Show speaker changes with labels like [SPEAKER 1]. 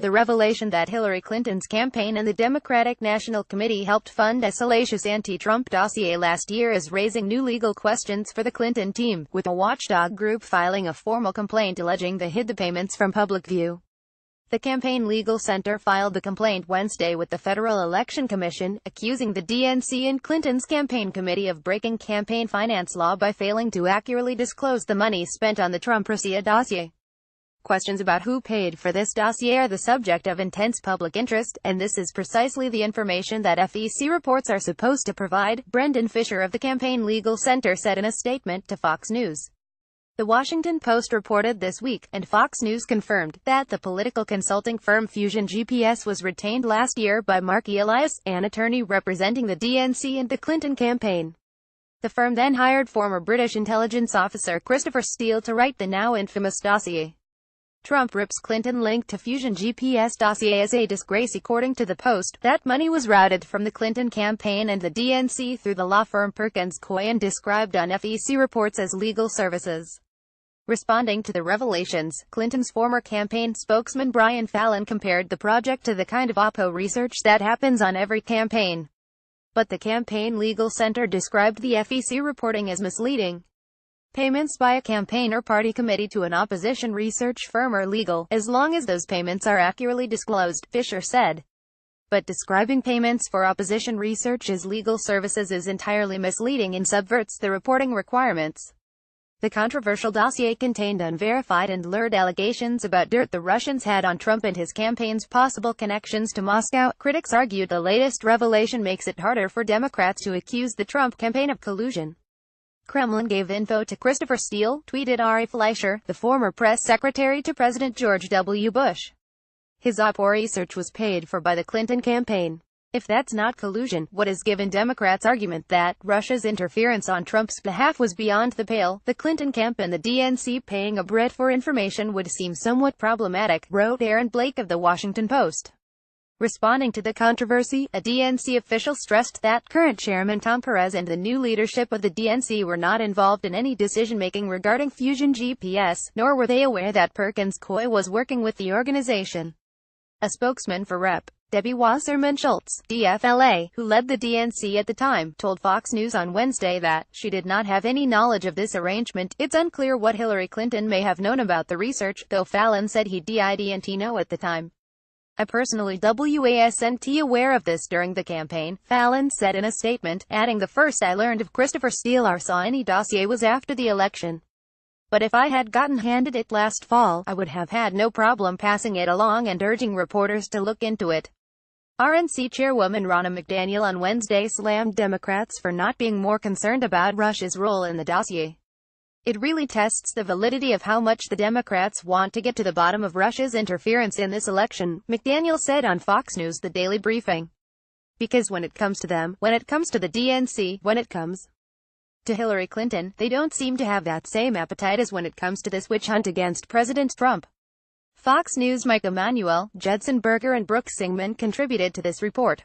[SPEAKER 1] The revelation that Hillary Clinton's campaign and the Democratic National Committee helped fund a salacious anti-Trump dossier last year is raising new legal questions for the Clinton team, with a watchdog group filing a formal complaint alleging they hid the payments from public view. The Campaign Legal Center filed the complaint Wednesday with the Federal Election Commission, accusing the DNC and Clinton's campaign committee of breaking campaign finance law by failing to accurately disclose the money spent on the Trump-Russia dossier. Questions about who paid for this dossier are the subject of intense public interest, and this is precisely the information that FEC reports are supposed to provide, Brendan Fisher of the Campaign Legal Center said in a statement to Fox News. The Washington Post reported this week, and Fox News confirmed, that the political consulting firm Fusion GPS was retained last year by Markey Elias, an attorney representing the DNC and the Clinton campaign. The firm then hired former British intelligence officer Christopher Steele to write the now infamous dossier. Trump rips Clinton link to Fusion GPS dossier as a disgrace. According to the Post, that money was routed from the Clinton campaign and the DNC through the law firm Perkins Coie and described on FEC reports as legal services. Responding to the revelations, Clinton's former campaign spokesman Brian Fallon compared the project to the kind of oppo research that happens on every campaign. But the Campaign Legal Center described the FEC reporting as misleading. Payments by a campaign or party committee to an opposition research firm are legal, as long as those payments are accurately disclosed, Fisher said. But describing payments for opposition research as legal services is entirely misleading and subverts the reporting requirements. The controversial dossier contained unverified and lurid allegations about dirt the Russians had on Trump and his campaign's possible connections to Moscow. Critics argued the latest revelation makes it harder for Democrats to accuse the Trump campaign of collusion. Kremlin gave info to Christopher Steele, tweeted Ari Fleischer, the former press secretary to President George W. Bush. His oppo research was paid for by the Clinton campaign. If that's not collusion, what is? Given Democrats' argument that Russia's interference on Trump's behalf was beyond the pale, the Clinton camp and the DNC paying a Brit for information would seem somewhat problematic, wrote Aaron Blake of The Washington Post. Responding to the controversy, a DNC official stressed that current chairman Tom Perez and the new leadership of the DNC were not involved in any decision-making regarding Fusion GPS, nor were they aware that Perkins Coie was working with the organization. A spokesman for Rep. Debbie Wasserman Schultz, DFLA, who led the DNC at the time, told Fox News on Wednesday that she did not have any knowledge of this arrangement. It's unclear what Hillary Clinton may have known about the research, though Fallon said he didn't know at the time. I personally wasn't aware of this during the campaign, Fallon said in a statement, adding the first I learned of Christopher Steele or saw any dossier was after the election. But if I had gotten handed it last fall, I would have had no problem passing it along and urging reporters to look into it. RNC chairwoman Ronna McDaniel on Wednesday slammed Democrats for not being more concerned about Russia's role in the dossier. It really tests the validity of how much the Democrats want to get to the bottom of Russia's interference in this election, McDaniel said on Fox News The Daily Briefing. Because when it comes to them, when it comes to the DNC, when it comes to Hillary Clinton, they don't seem to have that same appetite as when it comes to this witch hunt against President Trump. Fox News' Mike Emanuel, Judson Berger and Brooke Singman contributed to this report.